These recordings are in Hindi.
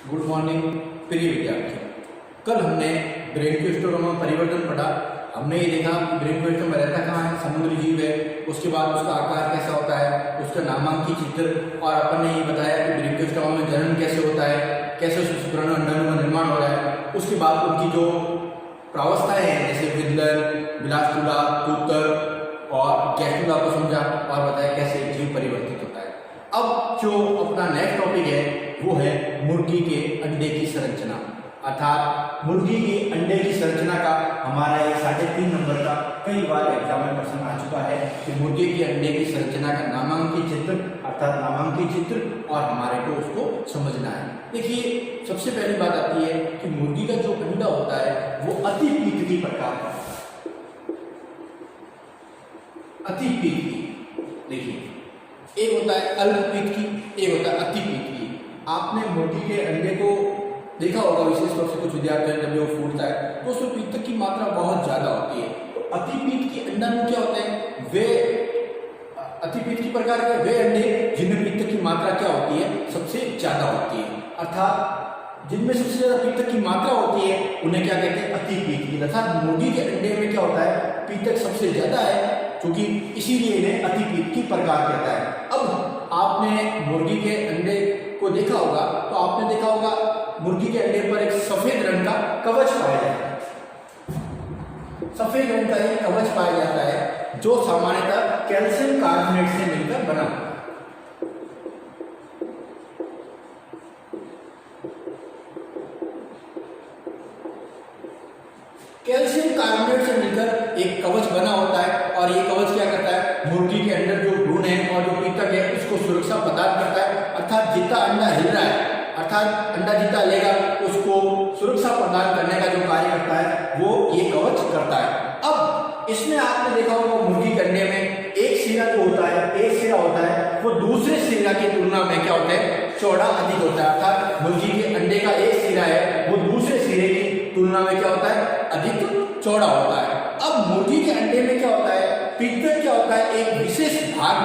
गुड मॉर्निंग प्रिय विद्यार्थियों। कल हमने ब्रेन के स्टोरों में परिवर्तन पढ़ा। हमने ये देखा कि ब्रेन के स्टोर में रहता कहाँ है, समुद्री जीव है। उसके बाद उसका आकार कैसा होता है, उसका नामांकित चित्र, और अपन ने ये बताया कि ब्रेन के स्टोर में जनन कैसे होता है, कैसे शुक्राणु अंडाणु का निर्माण हो रहा है। उसके बाद उनकी जो प्रावस्थाएं हैं जैसे विदलन, बिलास्तुला, पुत्र और गैस्ट्रुला को समझा और बताया कैसे जीव परिवर्तित होता है। अब जो अपना नेक्स्ट टॉपिक है वो है मुर्गी के अंडे की संरचना, अर्थात मुर्गी के अंडे की संरचना का हमारा ये 3.5 नंबर का कई बार एग्जाम में प्रश्न आ चुका है कि मुर्गी के अंडे की संरचना का नामांकित चित्र, अर्थात नामांकित चित्र, और हमारे को उसको समझना है। देखिए, सबसे पहली बात आती है कि मुर्गी का जो अंडा होता है वो अतिपीतकी प्रकार का, अतिपीतकी। देखिए, एक होता है अल्पपीतकी, एक होता है अतिपीतकी। आपने मुर्गी के अंडे को देखा होगा, विशेष तौर से कुछ विद्यार्थियों जब वो फूटता है तो उसमें पीतक की मात्रा बहुत ज्यादा होती है। तो अतिपीतकी अंडा में क्या होता है, वे अतिपीतकी प्रकार के वे अंडे जिनमें पीतक की मात्रा क्या होती है, सबसे ज्यादा होती है। अर्थात जिनमें सबसे ज्यादा पीतक की मात्रा होती है उन्हें क्या कहते हैं, अतिपीतकी। अर्थात मुर्गी के अंडे में क्या होता है, पीतक सबसे ज्यादा है, क्योंकि इसीलिए इन्हें अतिपीतकी प्रकार कहता है। अब आपने मुर्गी के अंडे को देखा होगा तो आपने देखा होगा मुर्गी के अंडे पर एक सफेद रंग का कवच पाया जाता है। सफेद रंग का एक कवच पाया जाता है जो सामान्यतः कैल्शियम कार्बोनेट से मिलकर बना। कैल्शियम कार्बोनेट से मिलकर एक कवच बना होता है, और ये कवच क्या करता है, मुर्गी के अंदर जो भ्रूण है और जो पीतक है उसको सुरक्षा प्रदान करता है। अर्थात जितना अंडा हिल रहा है, अर्थात अंडा जितना लेगा उसको सुरक्षा प्रदान करने का जो कार्य करता है वो ये कवच करता है। अब इसमें आपने देखा होगा मुर्गी के अंडे में एक सिरा जो होता है, एक सिरा होता है वो दूसरे सिरा की तुलना में क्या होता है, चौड़ा अधिक होता है। अर्थात मुर्गी के अंडे का एक सिरा है वो दूसरे सिरे की तुलना में क्या होता है, अधिक चौड़ा होता है। अब मुर्गी के अंडे में क्या होता है, पीतक क्या होता है, एक विशेष भाग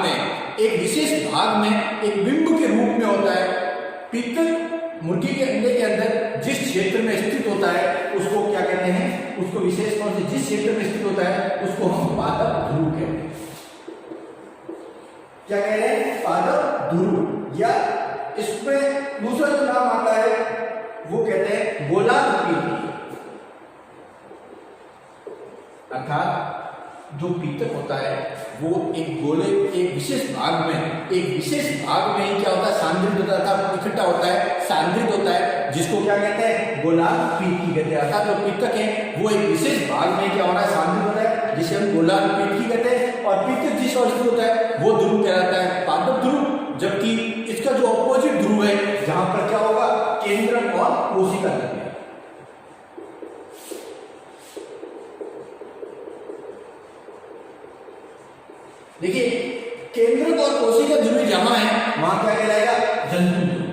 में एक बिंब के रूप में होता है। पीतक मुर्गी के अंडे के अंदर जिस क्षेत्र में स्थित होता है उसको क्या कहते हैं, उसको विशेष तौर से जिस क्षेत्र में स्थित होता है उसको हम पादप ध्रुव कहते हैं। क्या कह रहे हैं, पादप ध्रुव, या इसमें दूसरा जो नाम आता है वो कहते हैं गोलार्ध पीतकी। अर्थात जो पीतक होता है वो एक गोले एक विशेष भाग में ही क्या होता है, सांद्रित होता है, इकट्ठा होता है, सांद्रित होता है, जिसको क्या कहते हैं, गोलार्ध पीतकी कहते हैं। अर्थात जो पीतक है वो एक विशेष भाग में क्या हो रहा है, सांद्रित होता है, जिसे हम गोलार्ध पीतकी कहते हैं। और पीतक जिस ओर स्थित होता है वो ध्रुव कहलाता है, पादप ध्रुव। जबकि इसका जो अपोजिट ध्रुव है जहां पर क्या होगा, केंद्रक और कोशिका लगेगा। देखिए, केंद्रक और कोशिका ध्रुव जहां है वहां क्या कहलाएगा, जंतु ध्रुव।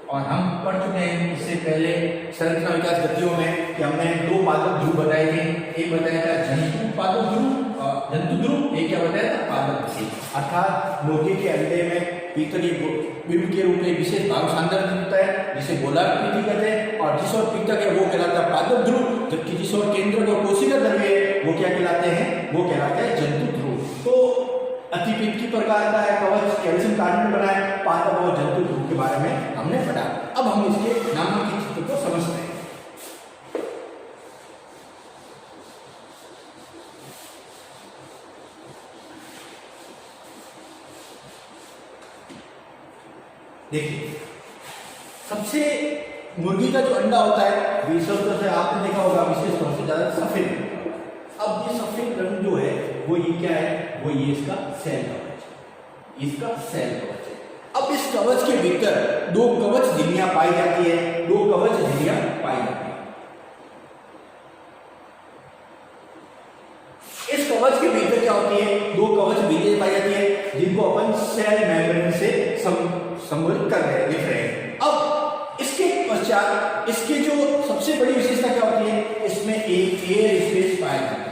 और हम पढ़ चुके हैं इससे पहले संरचना विकास गतियों में कि हमने 2 पादप ध्रुव बताए थे। एक बताया था जंतु पादप ध्रुव और जंतु ध्रुव, एक क्या बताया था, पादप ध्रुव। अर्थात मुर्गी के अंडे में पीतक बिंब के रूप में विशेष भाग सांद्रित होता है जिसे गोलार्ध पीतकी कहते हैं, और जिस ओर पीतक है वो कहलाता है पादप ध्रुव, जबकि जिस ओर केंद्रक और कोशिका ध्रुव है वो क्या कहलाते हैं, वो कहलाते हैं जंतु ध्रुव। तो अतिपीतकी प्रकार का है कवच, कैल्शियम कार्बोनेट बना है, पादप और जंतु ध्रुव के बारे में हमने पढ़ा। अब हम इसके नामांकित चित्र को समझते हैं। देखिए, सबसे मुर्गी का जो अंडा होता है विशेष तौर से आपने देखा होगा, विशेष तौर से ज्यादा सफेद। अब ये सफेद रंग जो है वो ये क्या है, वो ये इसका सेल कवच है, इसका सेल कवच है। अब इस कवच के भीतर 2 कवच झिल्लियां पाई जाती है, 2 कवच झिल्लियां पाई जाती है। इस कवच के भीतर क्या होती है, 2 कवच झिल्लियां पाई जाती है जिनको अपन सेल मेम्ब्रेन से संबोधित कर रहे हैं, लिख रहे हैं। अब इसके पश्चात इसकी जो सबसे बड़ी विशेषता क्या होती है, इसमें एक एयर स्पेस पाया जाता है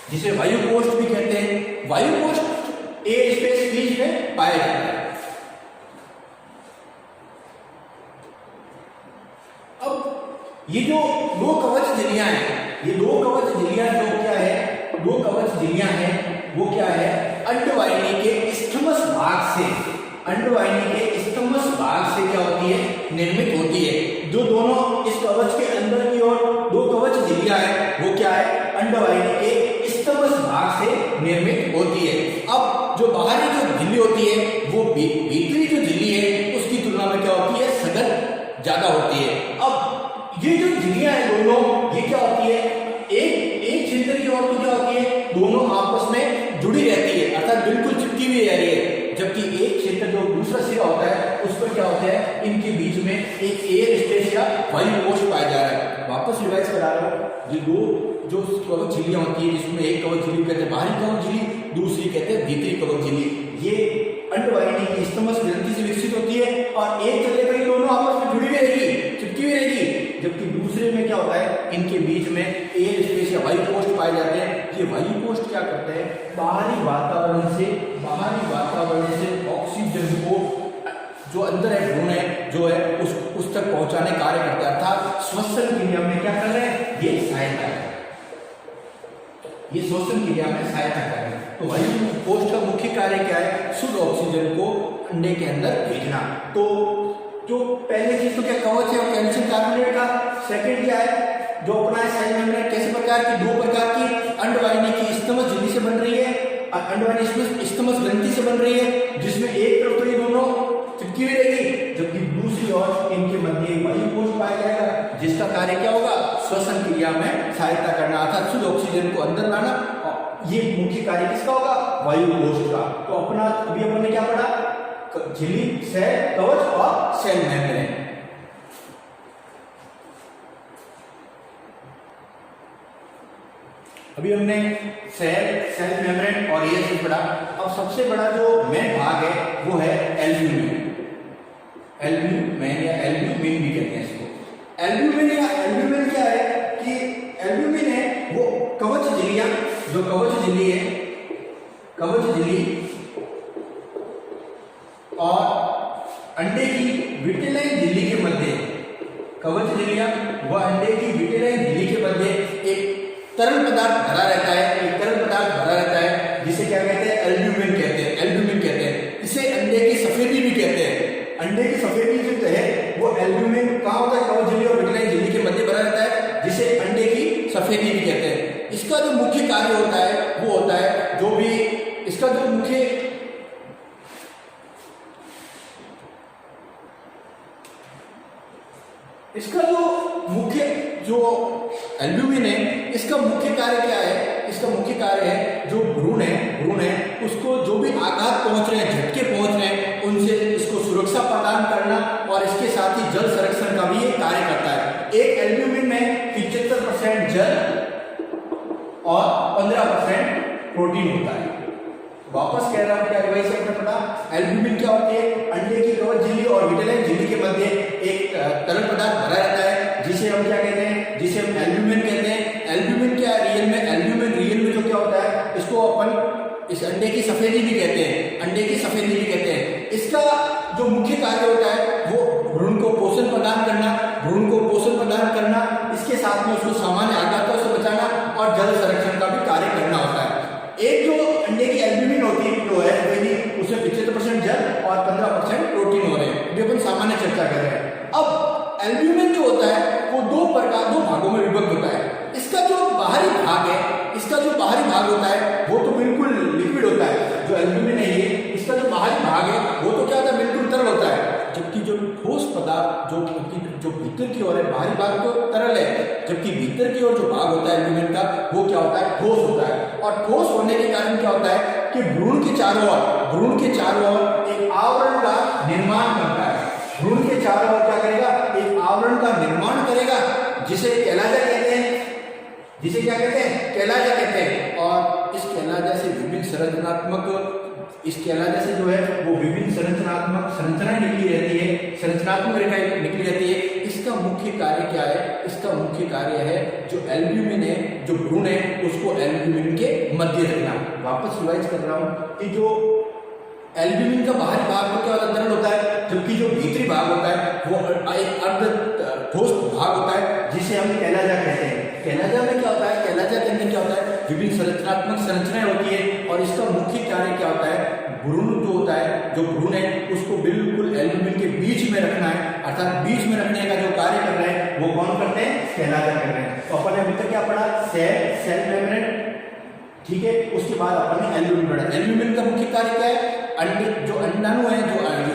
जिसे वायु कोष्ठ भी कहते हैं। वायु कोष्ठ एयर स्पेस बीच में पाया जाता है। ये जो दो कवच झिल्लियां हैं, ये दो कवच झिल्लियां जो क्या है, दो कवच झिल्लियां हैं वो क्या है, अंडवाहिनी के इस्थमस भाग से, अंडवाहिनी के इस्थमस भाग से क्या होती है, निर्मित होती है। जो दोनों इस कवच के अंदर की ओर दो कवच झिल्लियां हैं वो क्या है, अंडवाहिनी के इस्थमस भाग से निर्मित होती है। अब जो बाहरी जो झिल्ली होती है वो भीतरी जो झिल्ली है उसकी तुलना में क्या होती है, सघन ज्यादा होती है। अब ये जो झिल्लियां हैं दोनों, ये क्या होती है, एक छिद्र की ओर तो क्या होती है, दोनों आपस में जुड़ी रहती है, अर्थात बिल्कुल चिपकी हुई रह रही है। जबकि एक क्षेत्र जो दूसरा सिरा होता है उस पर क्या होता है, इनके बीच में एक एयर स्पेस या वायु कोश पाया जा रहा है। वापस रिवाइज करा रहा हूं, ये दो जो कवच झिल्लियां होती है जिसमें एक कवच झिल्ली कहते हैं बाहरी कवच झिल्ली, दूसरी कहते हैं भीतरी कवच झिल्ली। ये अंडवाहिनी की इस्थमस ग्रंथि से विकसित होती है और एक जगह पर दोनों आपस में जुड़ी हुई रहेगी, चिपकी हुई रहेगी। जबकि दूसरे में क्या होता है, इनके बीच में एयर स्पेस या वायु कोश पाए जाते हैं। ये वायु कोश क्या करते हैं, बाहरी वातावरण से ऑक्सीजन को जो अंदर है भ्रूण है जो है उस तक पहुंचाने कार्य करते हैं, अर्थात श्वसन क्रिया में क्या कर रहे हैं, ये सहायता है, ये श्वसन क्रिया में सहायता कर रहे हैं। तो वायु कोश का मुख्य कार्य क्या है, शुद्ध ऑक्सीजन को अंडे के अंदर भेजना। तो जो पहले चीज तो क्या कवच है और कैल्शियम कार्बोनेट का, सेकंड क्या है जो अपना सेल मेम्ब्रेन कैसे प्रकार की, दो प्रकार की अंडवाहिनी की इस्थमस झिल्ली से बन रही है, अंडवाहिनी इस्थमस ग्रंथि से बन रही है, जिसमें एक तरफ तो ये दोनों चिपकी हुई रहेगी, जबकि दूसरी ओर इनके मध्य एक वायु कोश पाया जाएगा जिसका कार्य क्या होगा, श्वसन क्रिया में सहायता करना, अर्थात शुद्ध ऑक्सीजन को अंदर लाना। ये मुख्य कार्य किसका होगा, वायु कोश का। तो अपना अभी हमने क्या पढ़ा, झिल्ली, सेल, कवच और सेल मेम्ब्रेन। अभी हमने सेल मेम्ब्रेन और ये सब पढ़ा। अब सबसे बड़ा जो मेन भाग है वो है एल्ब्यूमिन। एल्ब्यूमिन या एल्ब्यूमिन भी कहते हैं इसको। एल्ब्यूमिन या एल्ब्यूमिन क्या है कि एल्ब्यूमिन है वो कवच झिल्लियां, जो कवच झिल्ली है, कवच झिल्ली और अंडे की विटेलाइन झिल्ली के मध्य, कवच झिल्लियां व अंडे की विटेलाइन झिल्ली के मध्य एक तरल पदार्थ भरा रहता है, एक तरल पदार्थ भरा रहता है जिसे क्या कहते हैं, एल्ब्यूमिन कहते हैं, एल्ब्यूमिन कहते हैं। इसे अंडे की सफेदी भी कहते हैं। अंडे की सफेदी जो है वो एल्ब्यूमिन कहाँ होता है, कवच झिल्ली और विटेलाइन झिल्ली के मध्य भरा रहता है, जिसे अंडे की सफेदी भी कहते हैं। इसका जो मुख्य कार्य होता है वो होता है, जो भी इसका जो मुख्य जो एल्ब्यूमिन है, इसका मुख्य कार्य क्या है, इसका मुख्य कार्य है जो भ्रूण है उसको जो भी आघात पहुंच रहे हैं, झटके पहुंच रहे हैं, उनसे इसको सुरक्षा प्रदान करना और इसके साथ ही जल संरक्षण का भी ये कार्य करता है। एक एल्ब्यूमिन में 75% जल और 15% प्रोटीन होता है। वापस कह रहा हूं, क्या रिवाइज करना पड़ा, एल्ब्यूमिन क्या होती है, अंडे की कवच झिल्ली और विटेलाइन झिल्ली के मध्य एक तरल पदार्थ भरा रहता है जिसे हम क्या कहते हैं, जिसे हम एल्ब्यूमिन कहते हैं। एल्ब्यूमिन क्या है, एल्ब्यूमिन रियल में जो क्या होता है, इसको अपन इस अंडे की सफेदी भी कहते हैं, अंडे की सफेदी भी कहते हैं। इसका जो मुख्य कार्य होता है वो भ्रूण को पोषण प्रदान करना, इसके साथ में उसको सामान्य आघातों से बचाना और जल संरक्षण का भी कार्य करना होता है। एक जो अंडे की एल्ब्यूमिन होती है जो है उसमें 75% जल और 15% प्रोटीन हो रहे हैं, जो अपन सामान्य चर्चा कर रहे हैं। अब एल्ब्यूमिन जो होता है वो दो भागों में विभक्त होता है। इसका जो बाहरी भाग होता है वो तो बिल्कुल लिक्विड होता है, जो एल्ब्यूमिन है ये, इसका जो बाहरी भाग है वो तो क्या होता है, बिल्कुल तरल होता है। जबकि जो ठोस पदार्थ जो भीतर की ओर है, बाहरी भाग तो तरल है, जबकि भीतर की ओर जो भाग होता है एल्ब्यूमिन का वो क्या होता है, ठोस होता है। और ठोस होने के कारण क्या होता है कि भ्रूण के चारों ओर एक आवरण का निर्माण करता है। भ्रूण के चारों ओर क्या करेगा, एक आवरण का निर्माण करेगा जिसे कैलाजा कहते हैं, कैलाजा कहते हैं। और इस कैलाजा से विभिन्न जो है वो विभिन्न संरचनाएं निकली रहती है, संरचनात्मक रेखाएं निकली रहती है। इसका मुख्य कार्य क्या है, इसका मुख्य कार्य है जो एल्ब्यूमिन है, जो भ्रूण है, उसको एल्ब्यूमिन के मध्य रखना। वापस रिवाइज कर रहा हूं कि जो एल्ब्यूमिन का बाहरी भाग में क्या होता है, तरल होता है, जबकि जो भीतरी भाग होता है वो एक अर्ध ठोस भाग होता है जिसे हम कैलाजा कहते हैं। कैलाजा में क्या होता है, कैलाजा के अंदर क्या होता है, विभिन्न संरचनात्मक संरचनाएं होती है और इसका मुख्य कार्य क्या होता है, भ्रूण जो होता है, जो भ्रूण है उसको बिल्कुल एल्ब्यूमिन के बीच में रखना है, अर्थात बीच में रखने का जो कार्य कर रहे हैं वो कौन करते हैं, कैलाजा कर रहे हैं। तो अपन ने अभी तक क्या पढ़ा, सेल मेम्ब्रेन, ठीक है। उसके बाद अपन ने एल्ब्यूमिन पढ़ा। एल्ब्यूमिन का मुख्य कार्य क्या है, अंडे जो अंडाणु है,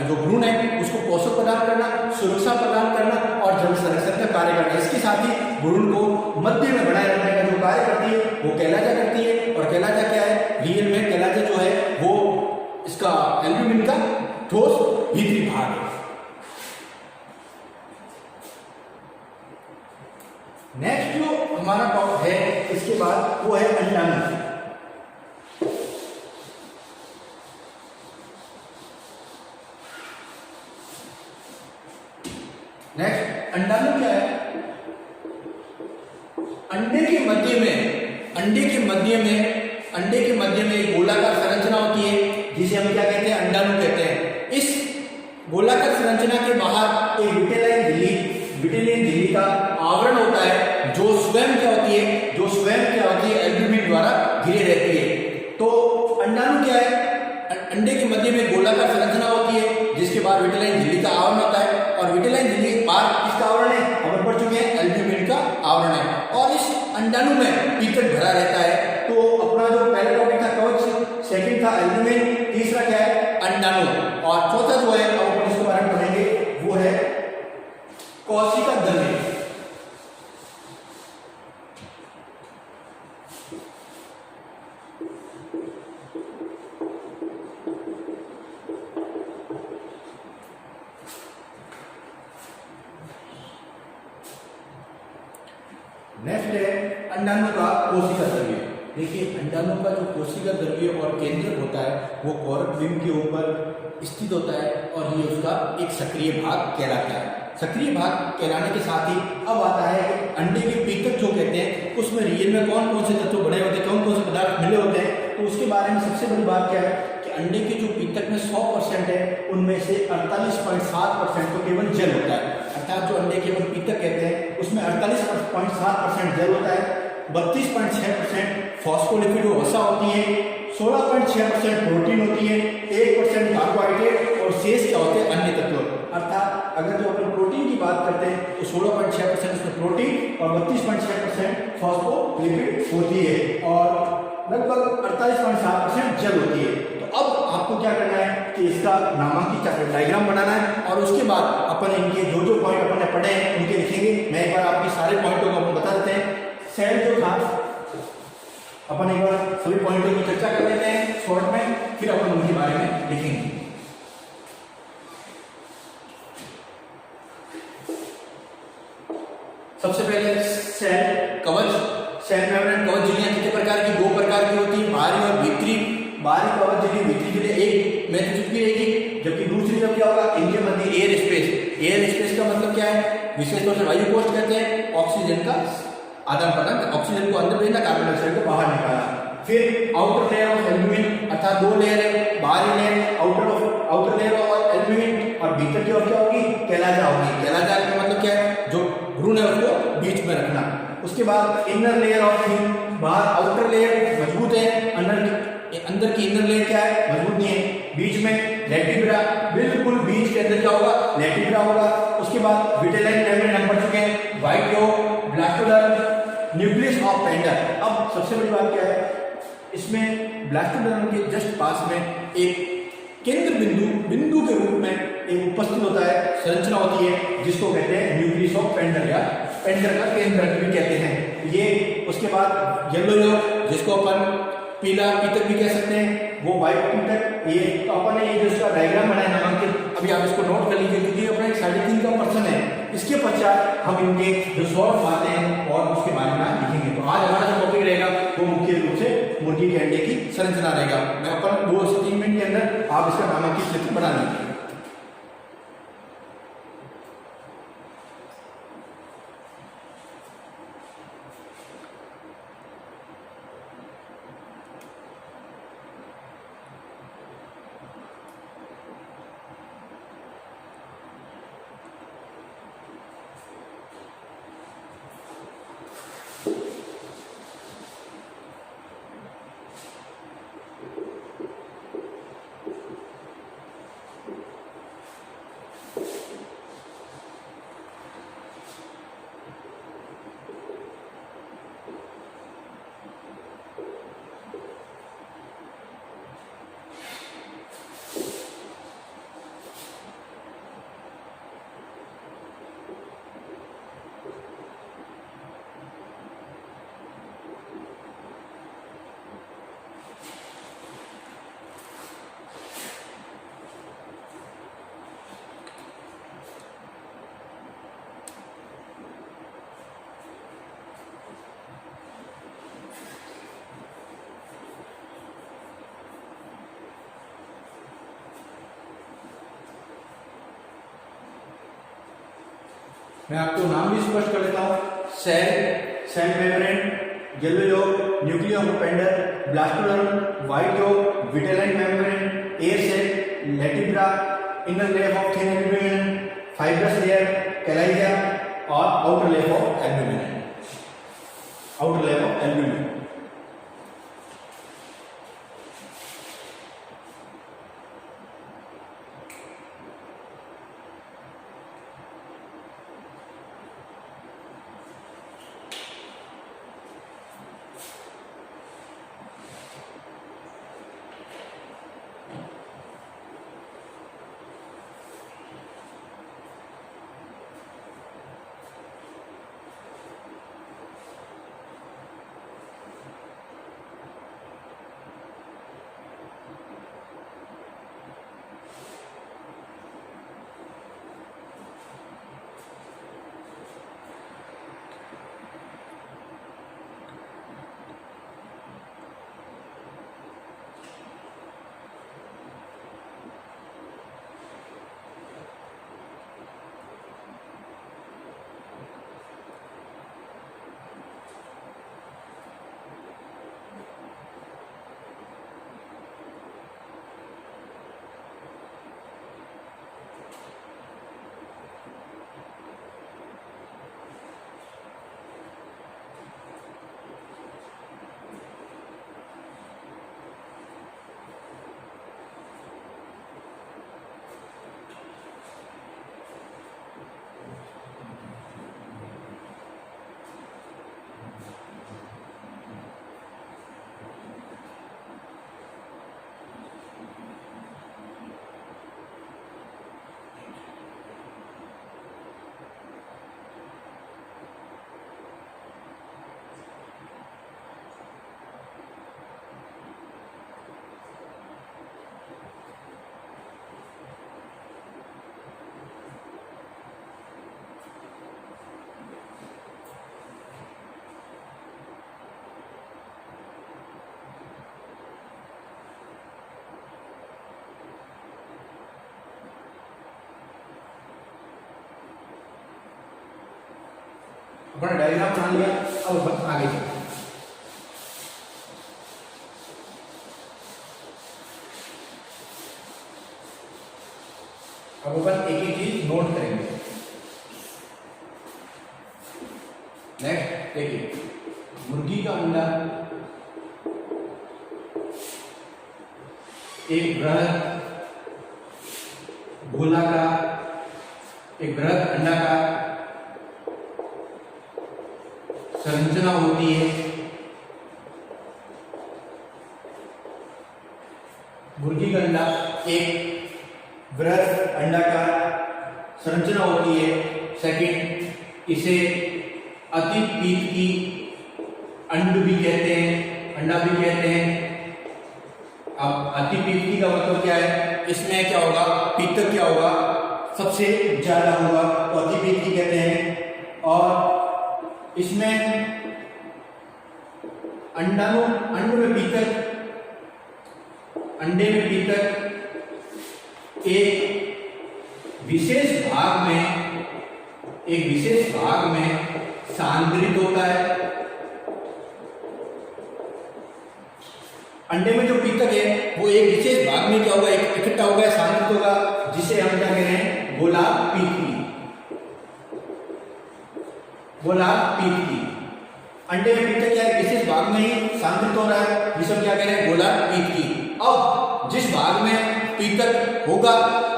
जो भ्रूण है उसको पोषक प्रदान करना, सुरक्षा प्रदान करना और जल संरक्षण का कार्य करना। इसके साथ ही भ्रूण को मध्य में बनाए रखने का जो कार्य करती है वो कैलाजा करती है। और कैलाजा क्या है, रियल में कैलाजा जो है वो इसका एल्ब्यूमिन का ठोस भीतरी भाग है। नेक्स्ट जो हमारा टॉपिक है इसके बाद वो है अंडाणु। नेक्स्ट अंडाणु क्या है, अंडे के मध्य में एक गोलाकार संरचना होती है जिसे हम क्या कहते हैं, अंडाणु कहते हैं। इस गोलाकार संरचना के बाहर एक विटेलिन झिल्ली का आवरण होता है जो स्वयं क्या होती है, एल्ब्यूमिन द्वारा घिरे रहती है। तो अंडाणु क्या है, अंडे के मध्य में गोलाकार संरचना होती है जिसके बाद विटेलाइन झिल्ली का आवरण होता है और विटेलाइन झिल्ली के बाद किसका आवरण है, हम पढ़ चुके हैं, एल्ब्यूमिन का आवरण है। और इस अंडाणु में पीतक भरा रहता है। तो अपना जो पहला टॉपिक था कवच, सेकंड था एल्ब्यूमिन, तीसरा क्या है, अंडाणु, और चौथा जो है अब अपन इसके बारे में पढ़ेंगे वो है कोशिका द्रव्य। नेक्स्ट है अंडाणु का कोशिका द्रव्य। देखिए अंडाणु का जो कोशिका द्रव्य और केंद्रक होता है वो कोरक बिंब के ऊपर स्थित होता है और ये उसका एक सक्रिय भाग कहलाता है। सक्रिय भाग कहलाने के साथ ही अब आता है अंडे के पीतक जो कहते हैं, उसमें रियल में कौन कौन से तत्व बने होते हैं, कौन कौन से पदार्थ मिले होते हैं। तो उसके बारे में सबसे बड़ी बात क्या है कि अंडे के जो पीतक में 100% है उनमें से 48.7% तो केवल जल होता है। अर्थात जो अंडे के पीतक कहते हैं उसमें 48.7% जल होता है, 32.6% फॉस्फोलिपिड वसा होती है, 16.6% प्रोटीन होती है, 1% कार्बोहाइड्रेट और शेष क्या होते हैं, अन्य तत्व। अर्थात अगर जो अपन प्रोटीन की बात करते हैं तो 16.6% उसमें प्रोटीन और 32.6% फॉस्फोलिपिड होती है और लगभग 48.7% जल होती है। तो अब आपको क्या करना है कि इसका नामांकित डायग्राम बनाना है और उसके बाद अपन इनके जो जो पॉइंट अपन ने पढ़े हैं उनके लिखेंगे। मैं एक बार आपके सारे पॉइंटों को अपन बता देते हैं। सेल जो था अपन एक बार सभी पॉइंटों की चर्चा कर लेते हैं शॉर्ट में, फिर अपन उनके बारे में लिखेंगे। सबसे पहले सेल कवच, सेल मेम्ब्रेन कवच झिल्लियां कितने प्रकार की, 2 प्रकार की होती है, बाहरी और भीतरी। बाहरी कवच झिल्ली, भीतरी झिल्ली एक में चिपकी रहेगी, जबकि दूसरी जब क्या होगा, इनके मध्य एयर स्पेस। एयर स्पेस का मतलब क्या है, विशेष तौर से वायु कोष्ठ कहते हैं, ऑक्सीजन का आदान प्रदान, ऑक्सीजन को अंदर भेजना, कार्बन डाइऑक्साइड को बाहर निकालना। फिर आउटर लेयर ऑफ एल्ब्यूमिन, अर्थात 2 लेयर है, बाहरी layer outer layer of albumin और भीतर की और क्या होगी, कैलाजा होगी। कैलाजा का मतलब क्या है, जो भ्रूण है उसको बीच में रखना। उसके बाद इनर लेयर ऑफ फिल्म, बाहर आउटर लेयर मजबूत है, अंदर की इनर लेयर क्या है, मजबूत नहीं है। बीच में लेटिब्रा, बिल्कुल बीच के अंदर क्या होगा, लेटिब्रा होगा। उसके बाद विटेलाइन मेम्ब्रेन हम पढ़ चुके हैं, व्हाइट योग, ब्लास्टोडर्म, न्यूक्लियस ऑफ पेंडर। अब सबसे बड़ी बात क्या है, इसमें ब्लास्टोडर्म के जस्ट पास में एक केंद्र बिंदु के रूप में एक उपस्थित होता है, संरचना होती है जिसको कहते हैं न्यूक्लियस ऑफ पेंडर या पेंडर का केंद्र भी कहते हैं। ये उसके बाद येलो योग, जिसको अपन पीला पीतक भी कह सकते हैं, वो व्हाइट पीतक। ये तो अपन ने ये जो इसका डायग्राम बनाया नामांकित, अभी आप इसको नोट कर लीजिए क्योंकि अपना एक 3.5 का पर्सन है। इसके पश्चात हम इनके जो सॉल्व आते हैं और उसके बारे में लिखेंगे। तो आज हमारा जो टॉपिक रहेगा वो मुख्य रूप से मुर्गी के अंडे की संरचना रहेगा। मैं अपन 2 से 3 मिनट के अंदर आप इसका नामांकित चित्र बना लीजिए। मैं आपको नाम भी स्पष्ट कर देता हूँ। Cell membrane, yellow yolk, nucleus Pander, blastoderm, white yolk, vitelline membrane, air cell, latebra, inner layer of thin albumin, fibrous layer, chalaza और outer layer of albumin. Outer layer of albumin. अपना डायग्राम बना लिया। अब आगे चलते हैं। अब अपन एक एक चीज नोट करेंगे। नेक्स्ट देखिए, मुर्गी का अंडा एक बृहद गोलाकार, एक बृहद अंडा का संरचना होती है। मुर्गी का अंडा एक बृहद अंडाकार संरचना होती है। सेकंड, इसे अतिपीत की अंड भी कहते हैं, अंडा भी कहते हैं। अब अतिपीत का मतलब क्या है? इसमें क्या होगा, पीतक क्या होगा, सबसे ज्यादा होगा, तो अतिपीत कहते हैं। और इसमें अंड में पीतक, अंडे में पीतक एक विशेष भाग में सांद्रित होता है। अंडे में जो पीतक है वो एक विशेष भाग में क्या होगा, इकट्ठा होगा, सांद्रित होगा, जिसे हम क्या कह रहे हैं, गोलार्ध पीतकी। गोलार्ध पीतकी अंडे में पीतक क्या है, विशेष भाग में ही सांद्रित हो रहा है, जिसे हम क्या कह रहे हैं, गोलार्ध पीतकी। अब जिस भाग में पीतक होगा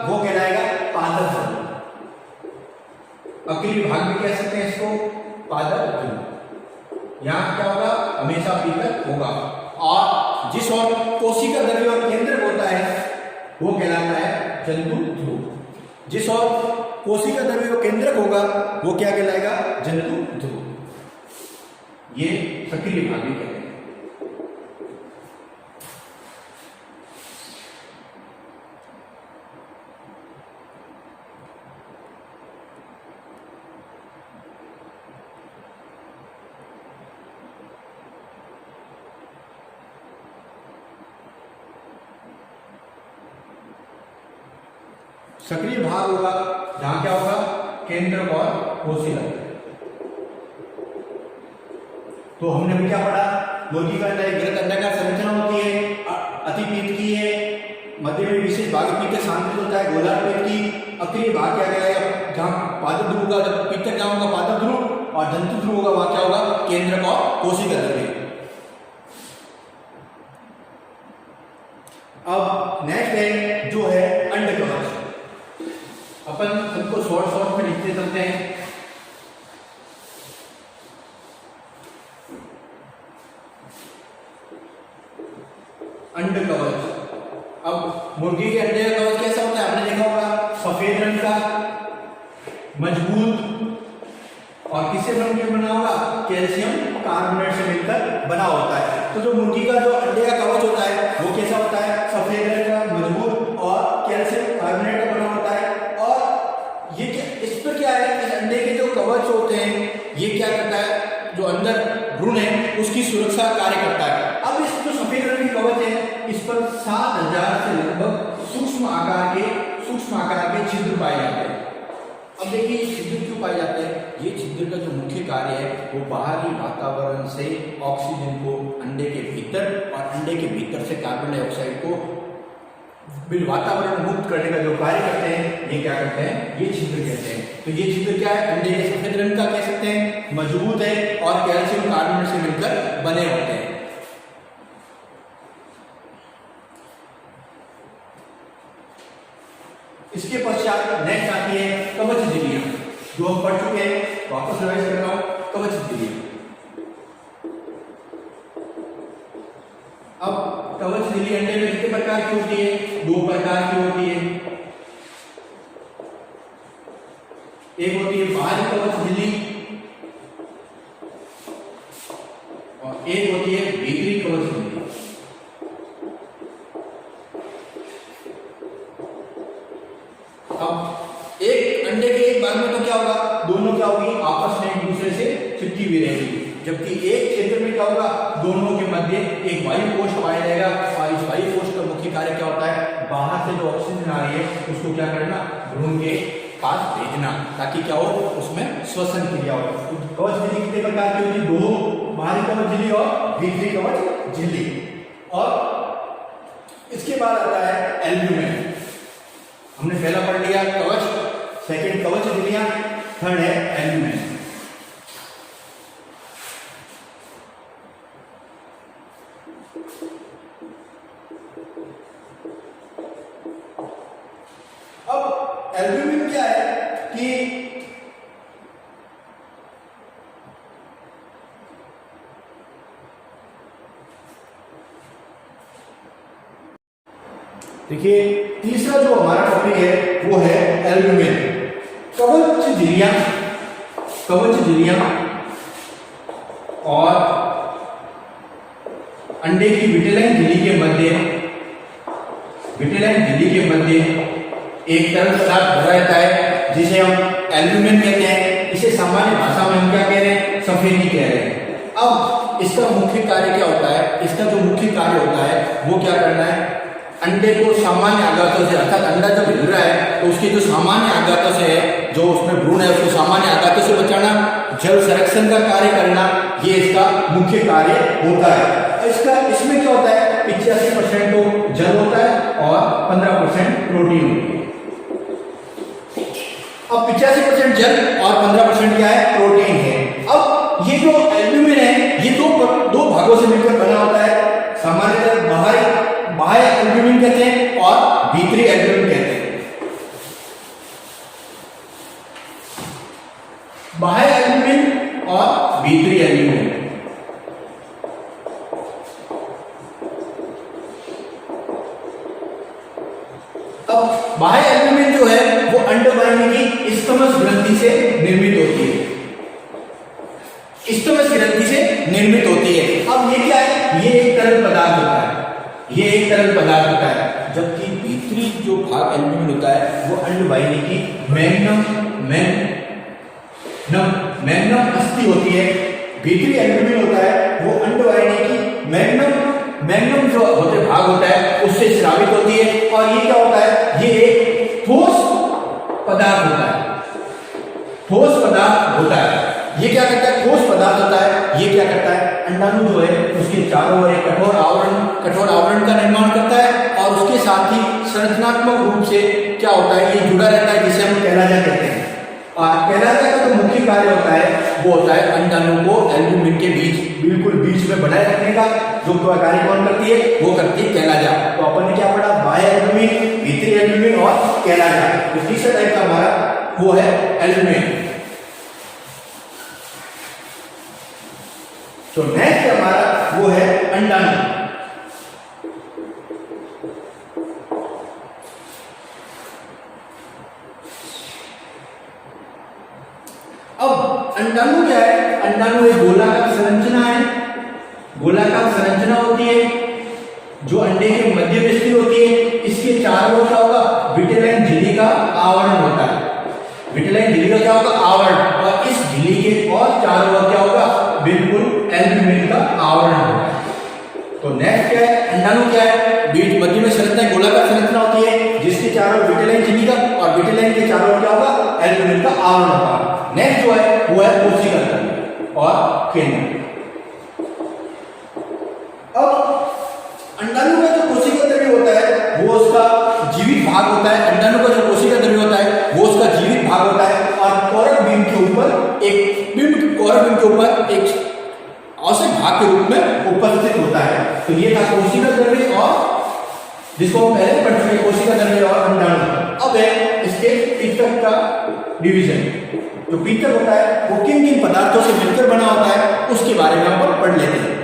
वो कहलाएगा पादप ध्रुव। अकेले भाग में कह सकते हैं इसको पादप ध्रुव। यहाँ क्या होगा, हमेशा पीतक होगा। और जिस और कोशिका द्रव्य और केंद्रक होता है वो कहलाता है जंतु ध्रुव। जिस और कोशिका द्रव्य और केंद्रक होगा वो क्या कहलाएगा, जंतु ध्रुव। ये सक्रिय भाग भी कहते हैं। सक्रिय भाग होगा जहां क्या होगा, केंद्रक और कोशिका। तो हमने भी क्या पढ़ा, मुर्गी का अंडा एक वृहत अंडाकार संरचना होती है, अतिपीत की है, मध्य में विशेष भाग पीत सांद्रित होता है, गोलार्ध पीत की, अक्रिय भाग क्या गया जहाँ पादप ध्रुव होगा, जब पीतक क्या होगा पादप ध्रुव, और जंतु ध्रुव होगा वहां क्या होगा केंद्रक और कोशिका ध्रुव। अब नेक्स्ट है जो है अंड कवच। अपन सबको शॉर्ट में लिखते चलते हैं। अंड कवच। अब मुर्गी के अंडे का कवच कैसा होता है, आपने देखा होगा सफेद रंग का, मजबूत, और किससे बना होगा, कैल्शियम कार्बोनेट से मिलकर बना होता है। तो जो मुर्गी का जो अंडे का कवच होता है वो कैसा होता है, सफेद रंग का, मजबूत और कैल्शियम कार्बोनेट का बना होता है। और ये क्या, इस पर क्या है, इस अंडे के जो कवच होते हैं ये क्या करता है, जो अंदर भ्रूण है उसकी सुरक्षा कार्य करता है। अब इस जो सफेद रंग की कवच है इस पर 7000 से लगभग सूक्ष्म आकार के छिद्र पाए जाते हैं। अब देखिए ये छिद्र क्यों पाए जाते हैं, ये छिद्र का जो मुख्य कार्य है वो बाहरी वातावरण से ऑक्सीजन को अंडे के भीतर और अंडे के भीतर से कार्बन डाइऑक्साइड को वातावरण मुक्त करने का जो कार्य करते हैं ये क्या करते हैं, ये छिद्र कहते हैं। तो ये छिद्र क्या है, अंडे के सफेद रंग का कह सकते हैं, मजबूत है और कैल्शियम कार्बोनेट से मिलकर बने होते हैं। इसके पश्चात नेक्स्ट आती है कवच झिल्लियां, जो हम पढ़ चुके हैं, वापस रिवाइज कर रहा हूं। कवच झिल्लियां, अब कवच झिल्ली अंडे में कितने प्रकार की होती है, 2 प्रकार की होती है। एक होती है बाहरी कवच झिल्ली और एक होती है भीतरी कवच झिल्ली। अब एक अंडे के एक भाग में तो क्या होगा, दोनों क्या होगी, आपस में एक दूसरे से चिपकी हुई रहेगी, जबकि एक क्षेत्र में क्या होगा, दोनों के मध्य एक वायु कोश पाया जाएगा। और इस वायु कोश का मुख्य कार्य क्या होता है, बाहर से जो ऑक्सीजन आ रही है उसको क्या करना, भ्रूण के पास भेजना, ताकि क्या हो, उसमें श्वसन क्रिया हो। कवच झिल्ली कितने प्रकार की होती है, 2, बाहरी कवच झिल्ली और भीतरी कवच झिल्ली। और इसके बाद आता है एल्ब्यूमेन। हमने पहला पढ़ लिया कवच, सेकंड कवच झिल्लियां, थर्ड है एल्ब्यूमेन। अब एल्ब्यूमिन क्या है कि देखिए तीसरा जो हमारा टॉपिक है वो है एल्ब्यूमिन। कवच झिल्लियां और अंडे की विटेलाइन झिल्ली के मध्य एक तरल पदार्थ भरा रहता है जिसे हम एल्ब्यूमिन कहते हैं। इसे सामान्य भाषा में हम क्या कह रहे हैं, सफेदी कह रहे हैं। अब इसका मुख्य कार्य क्या होता है, इसका जो मुख्य कार्य होता है वो क्या करना है, अंडे को सामान्य आघातों से, अर्थात अंडा जब हिल रहा है तो उसके जो सामान्य आघातों से है, जो उसमें भ्रूण है उसको सामान्य आघातों से बचाना, जल संरक्षण का कार्य करना, ये इसका मुख्य कार्य होता है। इसमें क्या होता है, 85% तो जल होता है और 15% प्रोटीन होती है। अब 85% जल और 15% क्या है, प्रोटीन है। अब ये जो एल्ब्यूमिन है ये दो भागों से मिलकर बना होता है। सामान्यतः बाह्य एल्ब्यूमिन कहते हैं और भीतरी एल्ब्यूमिन कहते हैं। बाह्य एल्ब्यूमिन और भीतरी एल्ब्यूमिन। अब बाह्य एल्ब्यूमिन जो है वो अंडवाहिनी की स्टमस ग्रंथि से निर्मित होती है। स्टमस ग्रंथि से निर्मित होती है। अब ये क्या है, ये एक तरल पदार्थ होता है, जबकि भीतरी जो भाग एल्ब्यूमिन होता है वो अंडवाहिनी की मैग्नम अस्थि होती है। भीतरी एल्ब्यूमिन होता है वो अंडवाहिनी की मैग्नम जो होते भाग होता है उससे स्रावित होती है। और ये क्या होता है, ये एक ठोस पदार्थ होता है। अंडाणु जो है उसके चारों ओर एक कठोर आवरण का निर्माण करता है और उसके साथ ही संरचनात्मक रूप से क्या होता है, ये जुड़ा रहता है, जिसे हम कैलाजा कहते हैं। और कैलाजा का जो मुख्य कार्य होता है वो होता है अंडाणु को एल्ब्यूमिन के बिल्कुल बीच में बनाए रखने का। जो कार्य कौन करती है, वो करती है कैलाजा। तो अपन ने क्या पढ़ा, बाह्य एल्ब्यूमिन, भीतरी एल्ब्यूमिन और कैलाजा। तो तीसरा टाइप का हमारा वो है एल्ब्यूमिन। तो नेक्स्ट हमारा वो है अंडाणु। अब अंडाणु क्या है, अंडाणु एक गोलाकार संरचना है, गोलाकार संरचना होती है जो अंडे के मध्य में स्थित होती है। इसके चारों ओर क्या होगा, विटेलाइन झिल्ली का आवरण होता है। विटेलाइन झिल्ली का क्या होगा, आवरण, और इस झिल्ली के और चारों ओर क्या होगा, बिल्कुल एल्ब्यूमिन का आवरण होता है। तो नेक्स्ट क्या है, अंडाणु क्या है, बीच मध्य में संरचना गोलाकार संरचना होती है जिसके चारों विटेलाइन झिल्ली का और विटेलाइन के चारों ओर क्या होगा, एल्ब्यूमिन का आवरण होगा। नेक्स्ट जो है वो है कोशिका तंत्र और केंद्र। अब अंडाणु का जो कोशिका द्रव्य होता है वो उसका जीवित भाग होता है। अंडाणु का जो कोशिका द्रव्य होता है वो उसका जीवित भाग होता है और कोरक बीम के ऊपर एक औसत भाग के रूप में उपस्थित होता है। तो ये था कोशिका द्रव्य और जिसको हम पहले पढ़ चुके, कोशिका द्रव्य और अंडाणु। अब है इसके पित्तक का डिवीजन। जो पित्तक होता है वो किन किन पदार्थों से मिलकर बना होता है उसके बारे में हम पढ़ लेते हैं।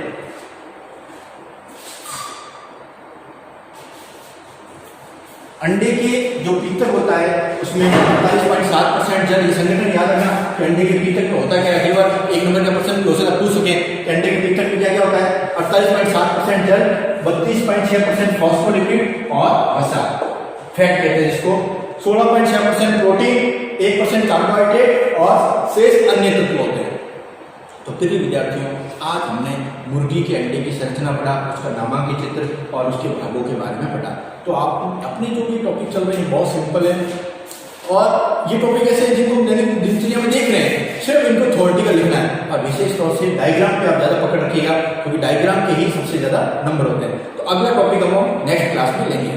अंडे के जो पित्तक होता है उसमें 48.7% जल। संगठन याद रखना कि अंडे के पित्तक में होता क्या है, बार एक नंबर का प्रश्न क्वेश्चन पूछ सके कि अंडे के पित्तक में क्या क्या होता है। 48.7% जल, 32.6% फॉस्फोलिपिड और वसा, फैट कहते हैं जिसको, 16.6% प्रोटीन, 1% कार्बोहाइड्रेट और शेष अन्य तत्व होते हैं। तो प्रिय विद्यार्थियों, आज हमने मुर्गी के अंडे की संरचना पढ़ा, उसका नामांकित चित्र और उसके भागों के बारे में पढ़ा। तो आप अपने जो भी टॉपिक चल रहे हैं बहुत सिंपल है और ये टॉपिक ऐसे हैं जिनको दैनिक दिनचर्या में देख रहे हैं, सिर्फ इनको थ्योरेटिकल लिखना है और विशेष तौर से डायग्राम पे आप ज़्यादा पकड़ रखिएगा क्योंकि डायग्राम के ही सबसे ज़्यादा नंबर होते हैं। तो अगला टॉपिक हम नेक्स्ट क्लास में लेंगे।